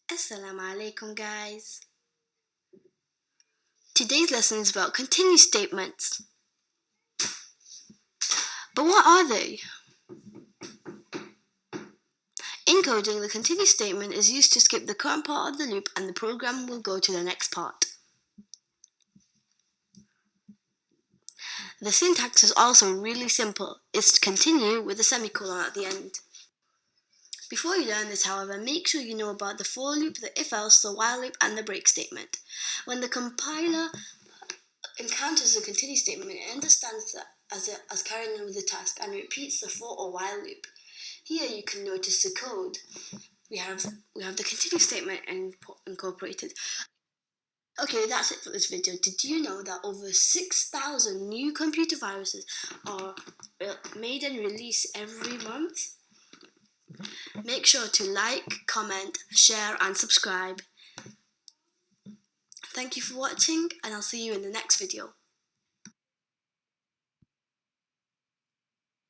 Assalamu alaikum, guys. Today's lesson is about continuous statements. But what are they? In coding, the continuous statement is used to skip the current part of the loop and the program will go to the next part. The syntax is also really simple. It's to continue with a semicolon at the end. Before you learn this, however, make sure you know about the for loop, the if-else, the while loop, and the break statement. When the compiler encounters a continuous statement, it understands that as carrying on with the task and repeats the for or while loop. Here you can notice the code. We have the continuous statement incorporated. Okay, that's it for this video. Did you know that over 6,000 new computer viruses are made and released every month? Make sure to like, comment, share and subscribe. Thank you for watching and I'll see you in the next video.